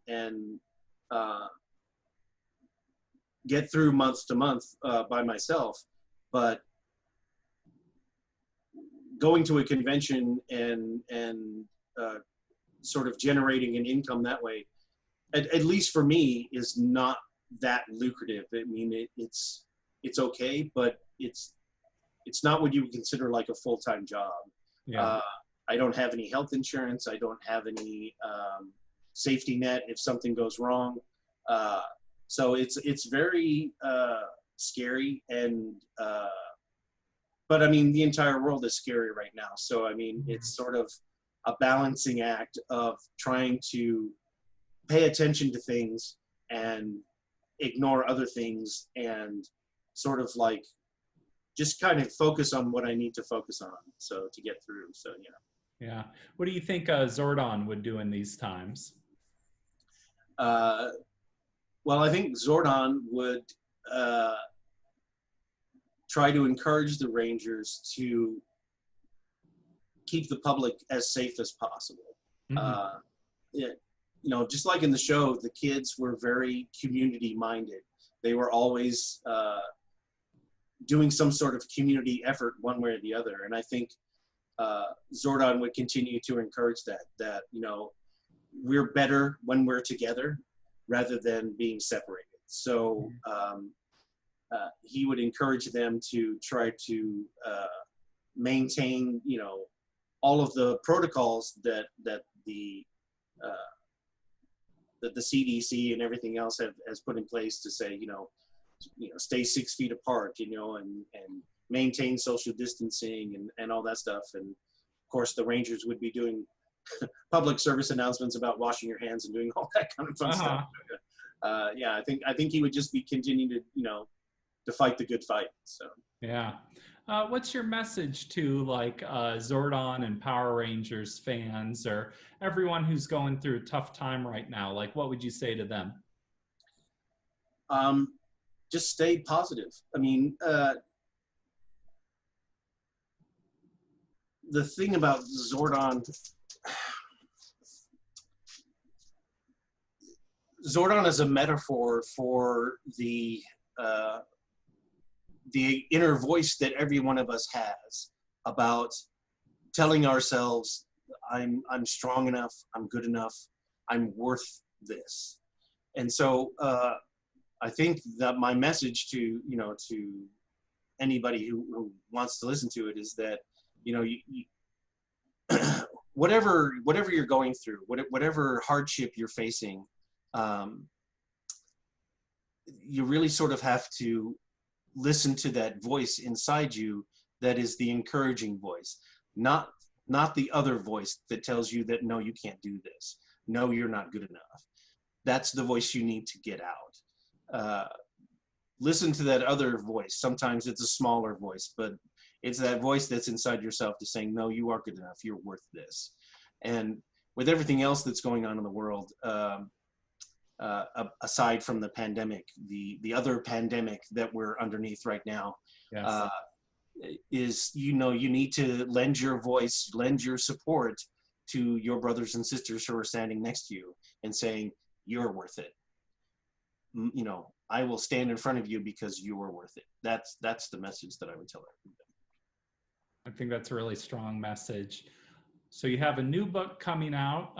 uh, get through month to month by myself. But going to a convention and sort of generating an income that way, at least for me, is not that lucrative. I mean, it's okay, but it's not what you would consider like a full-time job. Yeah. I don't have any health insurance. I don't have any safety net if something goes wrong. So it's very scary, and but I mean, the entire world is scary right now. So I mean, it's sort of a balancing act of trying to pay attention to things and ignore other things, and sort of like just kind of focus on what I need to focus on, so to get through. So Yeah. What do you think Zordon would do in these times? uh, well, I think Zordon would try to encourage the Rangers to keep the public as safe as possible. Mhm. Yeah, just like in the show, the kids were very community minded. They were always doing some sort of community effort one way or the other. And I think Zordon would continue to encourage that we're better when we're together rather than being separated. So he would encourage them to try to maintain, all of the protocols that the that the CDC and everything else has put in place to say, stay 6 feet apart, and maintain social distancing and all that stuff. And of course, the Rangers would be doing public service announcements about washing your hands and doing all that kind of fun stuff. Yeah, I think he would just be continuing to fight the good fight. So Yeah. What's your message to like Zordon and Power Rangers fans, or everyone who's going through a tough time right now? Like, what would you say to them? just stay positive. I mean, the thing about Zordon is a metaphor for the inner voice that every one of us has about telling ourselves, I'm strong enough, I'm good enough, I'm worth this. And so I think that my message to anybody who wants to listen to it is that whatever you're going through, whatever hardship you're facing, you really sort of have to listen to that voice inside you that is the encouraging voice, not the other voice that tells you that no, you can't do this, no, you're not good enough. That's the voice you need to get out. Listen to that other voice. Sometimes it's a smaller voice, but it's that voice that's inside yourself to saying, no, you are good enough, you're worth this. And with everything else that's going on in the world, aside from the pandemic, the other pandemic that we're underneath right now, Yes. is you need to lend your voice, lend your support to your brothers and sisters who are standing next to you and saying, you're worth it. I will stand in front of you because you are worth it. That's the message that I would tell everybody. I think that's a really strong message. So you have a new book coming out.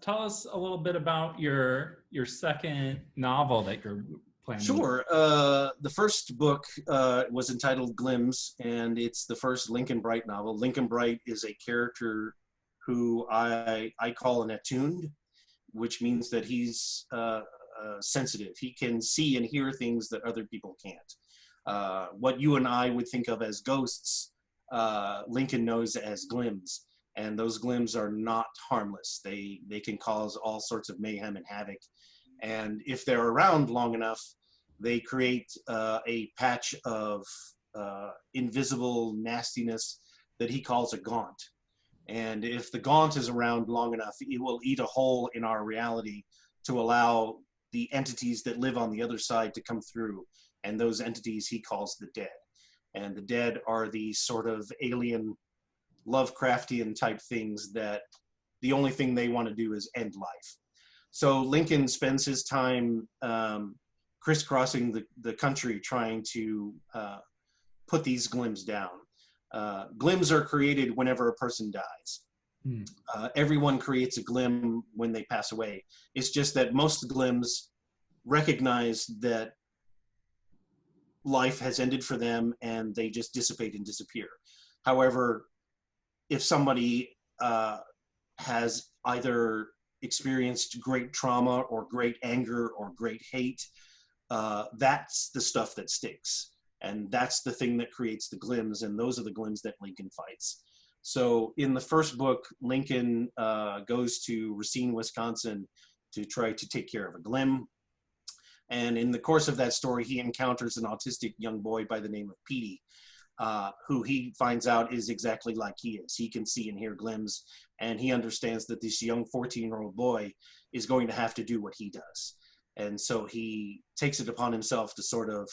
Tell us a little bit about your second novel that you're planning. Sure. The first book was entitled Glims, and it's the first Lincoln Bright novel. Lincoln Bright is a character who I call an attuned, which means that he's sensitive. He can see and hear things that other people can't. What you and I would think of as ghosts, Lincoln knows as glims, and those glims are not harmless. They can cause all sorts of mayhem and havoc, and if they're around long enough, they create a patch of invisible nastiness that he calls a gaunt. And if the gaunt is around long enough, it will eat a hole in our reality to allow the entities that live on the other side to come through. And those entities he calls the dead. And the dead are the sort of alien Lovecraftian type things that the only thing they want to do is end life. So Lincoln spends his time crisscrossing the country trying to put these glims down. Glims are created whenever a person dies. Everyone creates a glim when they pass away. It's just that most glims recognize that life has ended for them and they just dissipate and disappear. However, if somebody has either experienced great trauma or great anger or great hate, that's the stuff that sticks. And that's the thing that creates the glims, and those are the glims that Lincoln fights. So in the first book, Lincoln goes to Racine, Wisconsin to try to take care of a glim. And in the course of that story, he encounters an autistic young boy by the name of Petey, who he finds out is exactly like he is. He can see and hear glims, and he understands that this young 14-year-old boy is going to have to do what he does. And so he takes it upon himself to sort of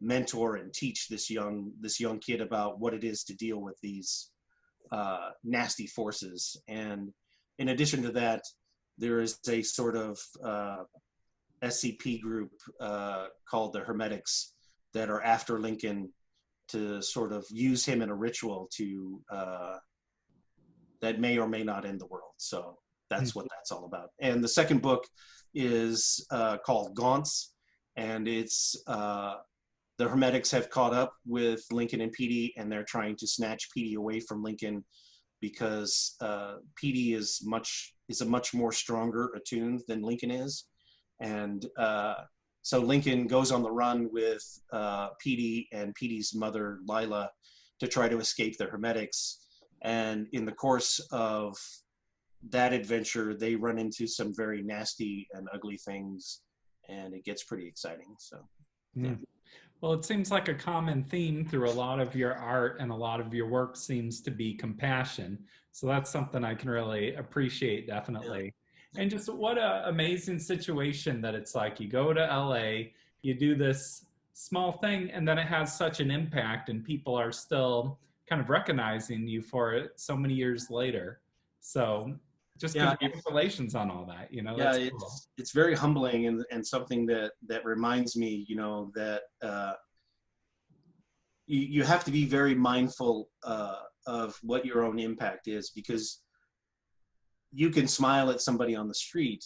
mentor and teach this young kid about what it is to deal with these nasty forces. And in addition to that, there is a sort of SCP group called the Hermetics that are after Lincoln to sort of use him in a ritual to that may or may not end the world. So that's what that's all about. And the second book is called Gaunts, and it's the Hermetics have caught up with Lincoln and Petey, and they're trying to snatch Petey away from Lincoln because Petey is a much more stronger attuned than Lincoln is. And so Lincoln goes on the run with Petey and Petey's mother, Lila, to try to escape the Hermetics. And in the course of that adventure, they run into some very nasty and ugly things, and it gets pretty exciting. So, yeah. Well, it seems like a common theme through a lot of your art and a lot of your work seems to be compassion. So that's something I can really appreciate, definitely. And just what an amazing situation that it's like you go to LA, you do this small thing, and then it has such an impact, and people are still kind of recognizing you for it so many years later. So just congratulations on all that. You know, yeah, that's cool. It's very humbling and something that reminds me, you know, that you have to be very mindful of what your own impact is, because you can smile at somebody on the street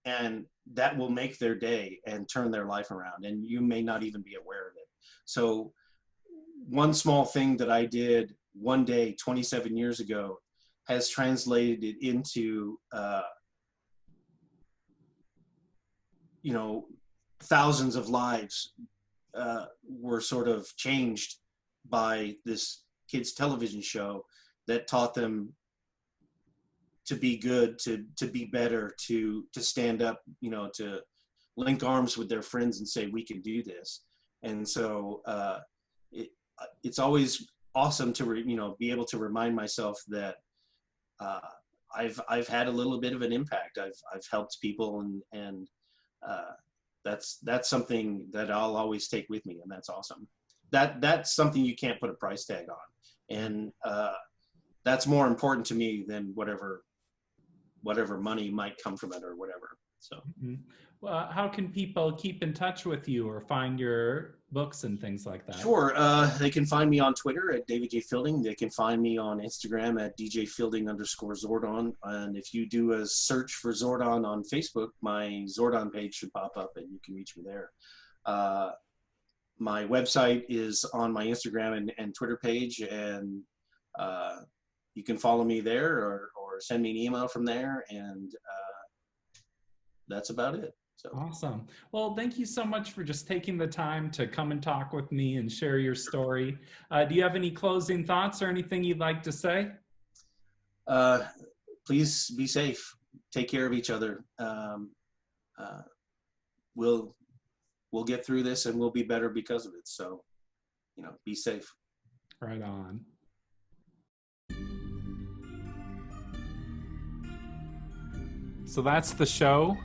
and that will make their day and turn their life around, and you may not even be aware of it. So one small thing that I did one day 27 years ago has translated into you know, thousands of lives were sort of changed by this kids television show that taught them to be good, to be better, to stand up, you know, to link arms with their friends and say, we can do this. And so it's always awesome to, you know, be able to remind myself that I've had a little bit of an impact. I've helped people, and that's something that I'll always take with me, and that's awesome. That's something you can't put a price tag on, and that's more important to me than whatever money might come from it or whatever. So, well, how can people keep in touch with you or find your books and things like that? Sure, they can find me on Twitter at David J. Fielding. They can find me on Instagram at djfielding_Zordon. And if you do a search for Zordon on Facebook, my Zordon page should pop up and you can reach me there. My website is on my Instagram and Twitter page, and you can follow me there or send me an email from there, and that's about it. So Awesome. Well, thank you so much for just taking the time to come and talk with me and share your story. Do you have any closing thoughts or anything you'd like to say? please be safe. Take care of each other. We'll get through this, and we'll be better because of it. So, be safe. Right on. So that's the show.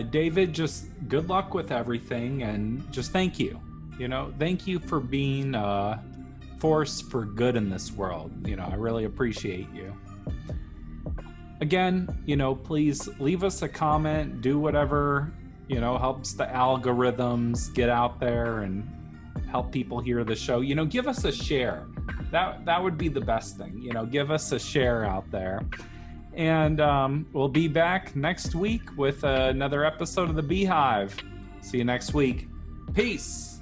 David, just good luck with everything, and just thank you. Thank you for being a force for good in this world. I really appreciate you. Again, please leave us a comment, do whatever, helps the algorithms get out there and help people hear the show. Give us a share. That would be the best thing. Give us a share out there. And we'll be back next week with another episode of the Bhive. See you next week. Peace.